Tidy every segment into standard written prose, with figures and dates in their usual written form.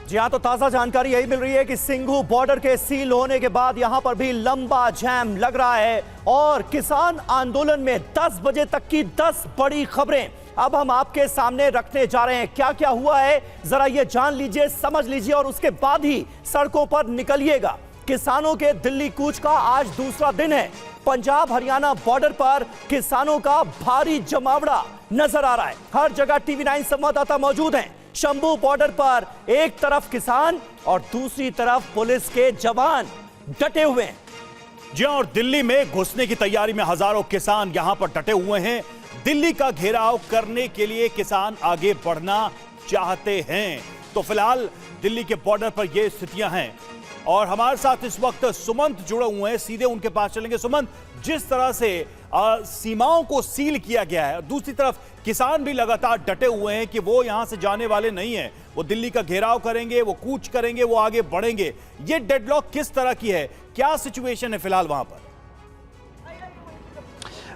जी हाँ, तो ताजा जानकारी यही मिल रही है कि सिंघू बॉर्डर के सील होने के बाद यहां पर भी लंबा जैम लग रहा है और किसान आंदोलन में 10 बजे तक की 10 बड़ी खबरें अब हम आपके सामने रखने जा रहे हैं। क्या क्या हुआ है जरा ये जान लीजिए, समझ लीजिए और उसके बाद ही सड़कों पर निकलिएगा। किसानों के दिल्ली कूच का आज दूसरा दिन है। पंजाब हरियाणा बॉर्डर पर किसानों का भारी जमावड़ा नजर आ रहा है। हर जगह टीवी9 संवाददाता मौजूद हैं। शंभू बॉर्डर पर एक तरफ किसान और दूसरी तरफ पुलिस के जवान डटे हुए हैं। जी और दिल्ली में घुसने की तैयारी में हजारों किसान यहां पर डटे हुए हैं। दिल्ली का घेराव करने के लिए किसान आगे बढ़ना चाहते हैं। तो फिलहाल दिल्ली के बॉर्डर पर ये स्थितियां हैं और हमारे साथ इस वक्त सुमंत जुड़े हुए हैं, सीधे उनके पास चलेंगे। सुमंत, जिस तरह से सीमाओं को सील किया गया है, दूसरी तरफ किसान भी लगातार डटे हुए हैं कि वो यहां से जाने वाले नहीं हैं, वो दिल्ली का घेराव करेंगे, वो कूच करेंगे, वो आगे बढ़ेंगे। ये डेडलॉक किस तरह की है, क्या सिचुएशन है फिलहाल वहां पर?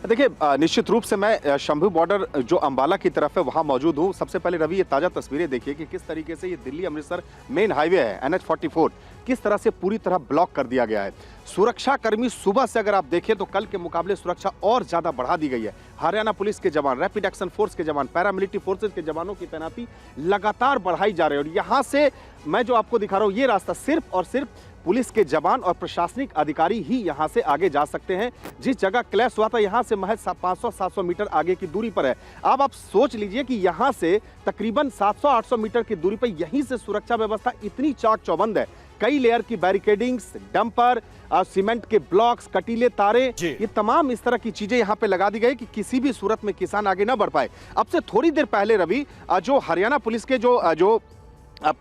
देखिए, निश्चित रूप से मैं शंभू बॉर्डर जो अंबाला की तरफ है वहां मौजूद हूं। सबसे पहले रवि, ये ताजा तस्वीरें देखिए कि किस तरीके से ये दिल्ली अमृतसर मेन हाईवे है NH44, किस तरह से पूरी तरह ब्लॉक कर दिया गया है। सुरक्षा कर्मी सुबह से अगर आप देखें तो कल के मुकाबले सुरक्षा और ज्यादा बढ़ा दी गई है। हरियाणा पुलिस के जवान, रैपिड एक्शन फोर्स के जवान, पैरामिलिट्री फोर्सेज के जवानों की तैनाती लगातार बढ़ाई जा रही है। और यहां से मैं जो आपको दिखा रहा हूं, ये रास्ता सिर्फ और सिर्फ पुलिस के जवान और प्रशासनिक अधिकारी ही यहां से आगे जा सकते हैं। जिस जगह क्लैश हुआ था यहां से महज 500-700 मीटर आगे की दूरी पर है। अब आप सोच लीजिए कि यहां से तकरीबन 700-800 मीटर की दूरी पर यहीं से सुरक्षा व्यवस्था इतनी चाक चौबंद है। कई लेयर की बैरिकेडिंग्स, डंपर, सीमेंट के ब्लॉक्स, कटीले तारे, ये तमाम इस तरह की चीजें यहां पे लगा दी गई कि किसी भी सूरत में किसान आगे न बढ़ पाए। अब से थोड़ी देर पहले रवि, जो हरियाणा पुलिस के जो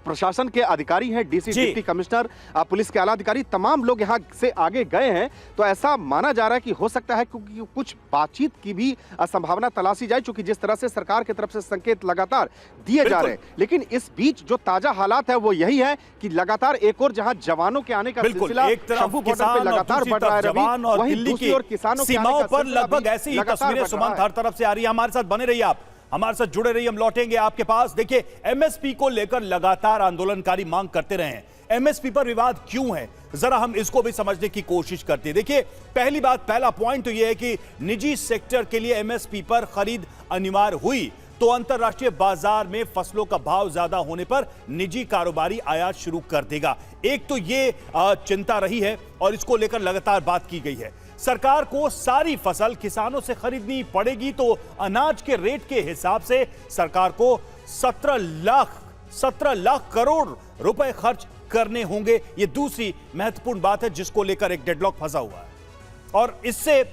प्रशासन के अधिकारी हैं, डीसी, डिप्टी कमिश्नर, पुलिस के आला अधिकारी, तमाम लोग यहां से आगे गए हैं। तो ऐसा माना जा रहा है कि हो सकता है क्योंकि कुछ बातचीत की भी संभावना तलाशी जाए, क्योंकि जिस तरह से सरकार की तरफ से संकेत लगातार दिए जा रहे हैं। लेकिन इस बीच जो ताजा हालात है वो यही है कि लगातार एक और जहां जवानों के आने का सिलसिला शंभू बॉर्डर पे लगातार बढ़ रहा है, वहीं दूसरी ओर किसानों के आने का पर लगभग ऐसी ही तस्वीरें सुमंत हर तरफ से आ रही है। हमारे साथ बने रहिए, आप हमारे साथ जुड़े रहिए, हम लौटेंगे आपके पास। देखिए, एमएसपी को लेकर लगातार आंदोलनकारी मांग करते रहे हैं। एमएसपी पर विवाद क्यों है, जरा हम इसको भी समझने की कोशिश करते हैं। देखिए, पहली बात, पहला पॉइंट तो यह है कि निजी सेक्टर के लिए एमएसपी पर खरीद अनिवार्य हुई तो अंतरराष्ट्रीय बाजार में फसलों का भाव ज्यादा होने पर निजी कारोबारी आयात शुरू कर देगा। एक तो ये चिंता रही है और इसको लेकर लगातार बात की गई है। सरकार को सारी फसल किसानों से खरीदनी पड़ेगी तो अनाज के रेट के हिसाब से सरकार को 17 लाख करोड़ रुपए खर्च करने होंगे। यह दूसरी महत्वपूर्ण बात है जिसको लेकर एक डेडलॉक फंसा हुआ है। और इससे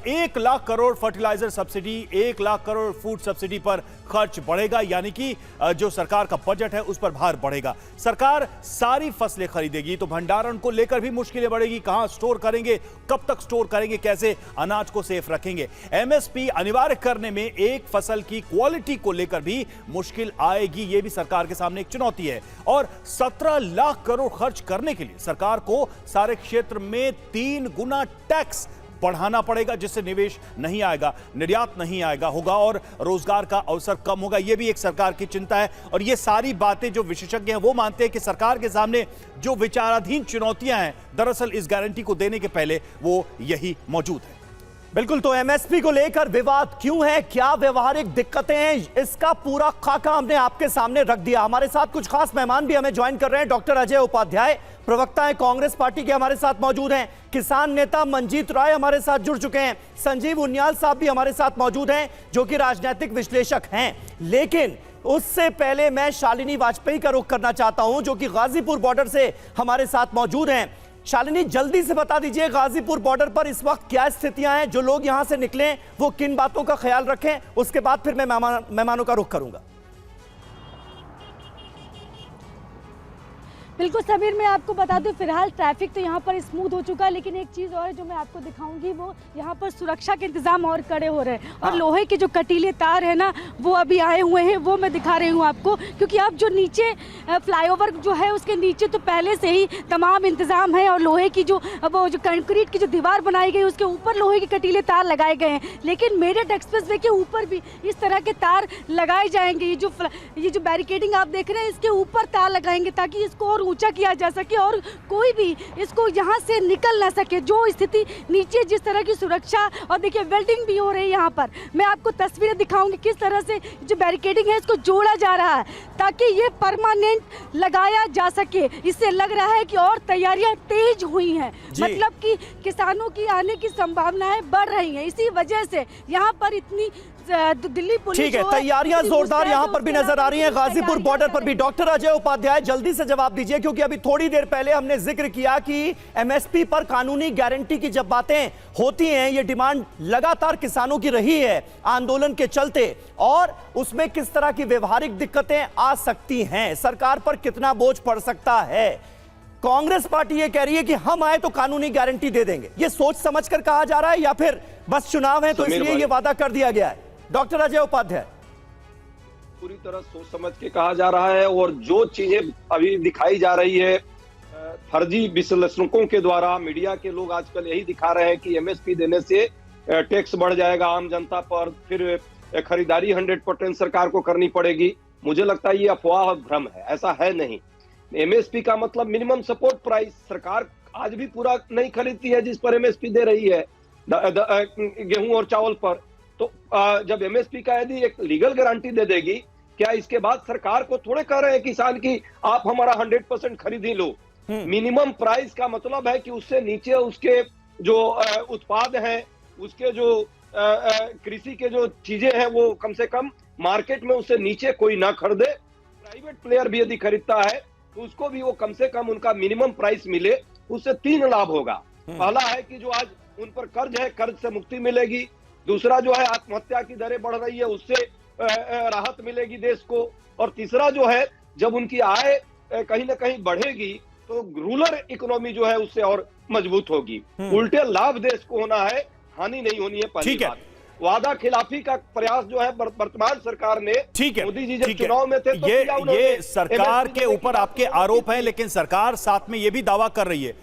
1 lakh crore fertilizer subsidy, 1 lakh crore food subsidy पर खर्च बढ़ेगा, यानी कि जो सरकार का बजट है उस पर भार बढ़ेगा। सरकार सारी फसलें खरीदेगी तो भंडारण को लेकर भी मुश्किलें बढ़ेगी। कहां स्टोर करेंगे, कब तक स्टोर करेंगे, कैसे अनाज को सेफ रखेंगे। एमएसपी अनिवार्य करने में एक फसल की क्वालिटी को लेकर भी मुश्किल आएगी, यह भी सरकार के सामने एक चुनौती है। और 17 लाख करोड़ खर्च करने के लिए सरकार को सारे क्षेत्र में 3 गुना टैक्स बढ़ाना पड़ेगा, जिससे निवेश नहीं आएगा, निर्यात नहीं आएगा होगा और रोजगार का अवसर कम होगा। यह भी एक सरकार की चिंता है। और ये सारी बातें जो विशेषज्ञ हैं वो मानते हैं कि सरकार के सामने जो विचाराधीन चुनौतियां हैं, दरअसल इस गारंटी को देने के पहले वो यही मौजूद है। बिल्कुल, तो एमएसपी को लेकर विवाद क्यों है, क्या व्यवहारिक दिक्कतें हैं, इसका पूरा खाका हमने आपके सामने रख दिया। हमारे साथ कुछ खास मेहमान भी हमें ज्वाइन कर रहे हैं। डॉक्टर अजय उपाध्याय, प्रवक्ता है कांग्रेस पार्टी के, हमारे साथ मौजूद हैं। किसान नेता मंजीत राय हमारे साथ जुड़ चुके हैं। संजीव उनियाल साहब भी हमारे साथ मौजूद हैं जो कि राजनीतिक विश्लेषक हैं। लेकिन उससे पहले मैं शालिनी वाजपेयी का रुख करना चाहता हूं जो कि गाजीपुर बॉर्डर से हमारे साथ मौजूद हैं। शालिनी, जल्दी से बता दीजिए, गाजीपुर बॉर्डर पर इस वक्त क्या स्थितियां हैं, जो लोग यहां से निकले वो किन बातों का ख्याल रखें, उसके बाद फिर मैं मेहमानों का रुख करूंगा। बिल्कुल समीर, मैं आपको बता दूं फिलहाल ट्रैफिक तो यहाँ पर स्मूथ हो चुका है, लेकिन एक चीज़ और है जो मैं आपको दिखाऊंगी, वो यहाँ पर सुरक्षा के इंतजाम और कड़े हो रहे हैं। और लोहे के जो कटीले तार है ना, वो अभी आए हुए हैं, वो मैं दिखा रही हूँ आपको, क्योंकि आप जो नीचे फ्लाईओवर जो है उसके नीचे तो पहले से ही तमाम इंतजाम है, और लोहे की जो वो जो कंक्रीट की जो दीवार बनाई गई उसके ऊपर लोहे के कटीले तार लगाए गए हैं। लेकिन मेरठ एक्सप्रेसवे के ऊपर भी इस तरह के तार लगाए जाएंगे। ये जो बैरिकेडिंग आप देख रहे हैं, इसके ऊपर तार लगाएंगे ताकि इसको और ऊंचा किया जा सके और कोई भी इसको यहाँ से निकल ना सके। जो स्थिति नीचे जिस तरह की सुरक्षा, और देखिए वेल्डिंग भी हो रही है यहाँ पर, मैं आपको तस्वीरें दिखाऊंगी किस तरह से जो बैरिकेडिंग है इसको जोड़ा जा रहा है ताकि ये परमानेंट लगाया जा सके। इससे लग रहा है कि और तैयारियां तेज हुई हैं, मतलब कि किसानों की आने की संभावनाएं बढ़ रही हैं। इसी वजह से यहाँ पर इतनी दिल्ली पुलिस, ठीक है, तैयारियां जोरदार यहां पर भी नजर आ रही हैं, गाजीपुर बॉर्डर पर भी। डॉक्टर अजय उपाध्याय, जल्दी से जवाब दीजिए, क्योंकि अभी थोड़ी देर पहले हमने जिक्र किया कि एमएसपी पर कानूनी गारंटी की जब बातें होती हैं, ये डिमांड लगातार किसानों की रही है आंदोलन के चलते, और उसमें किस तरह की व्यवहारिक दिक्कतें आ सकती हैं, सरकार पर कितना बोझ पड़ सकता है। कांग्रेस पार्टी ये कह रही है कि हम आए तो कानूनी गारंटी दे देंगे। ये सोच समझकर कहा जा रहा है या फिर बस चुनाव है तो इसलिए ये वादा कर दिया गया है? डॉक्टर अजय उपाध्याय, पूरी तरह सोच समझ के कहा जा रहा है, और जो चीजें अभी दिखाई जा रही है फर्जी विश्लेषकों के द्वारा, मीडिया के लोग आजकल यही दिखा रहे हैं कि एमएसपी देने से टैक्स बढ़ जाएगा आम जनता पर, फिर खरीदारी 100% सरकार को करनी पड़ेगी। मुझे लगता है ये अफवाह और भ्रम है, ऐसा है नहीं। एमएसपी का मतलब मिनिमम सपोर्ट प्राइस। सरकार आज भी पूरा नहीं खरीदती है जिस पर एमएसपी दे रही है गेहूं और चावल पर। तो जब एमएसपी का यदि एक लीगल गारंटी दे देगी, क्या इसके बाद सरकार को थोड़े कह रहे हैं किसान की आप हमारा 100% खरीद ही लो। मिनिमम प्राइस का मतलब है कि उससे नीचे उसके जो उत्पाद हैं, उसके जो कृषि के जो चीजें हैं, वो कम से कम मार्केट में उससे नीचे कोई ना खरीदे। प्राइवेट प्लेयर भी यदि खरीदता है तो उसको भी वो कम से कम उनका मिनिमम प्राइस मिले। उससे 3 लाभ होगा। पहला है कि जो आज उन पर कर्ज है, कर्ज से मुक्ति मिलेगी। दूसरा जो है आत्महत्या की दरें बढ़ रही है, उससे राहत मिलेगी देश को। और तीसरा जो है, जब उनकी आय कहीं ना कहीं बढ़ेगी तो रूरल इकोनॉमी जो है उससे और मजबूत होगी। उल्टे लाभ देश को होना है, हानि नहीं होनी है। पहली बात, वादा खिलाफी का प्रयास जो है वर्तमान सरकार ने, ठीक है, मोदी जी जब चुनाव में थे तो ये सरकार के ऊपर आपके आरोप है, लेकिन सरकार साथ में ये भी दावा कर रही है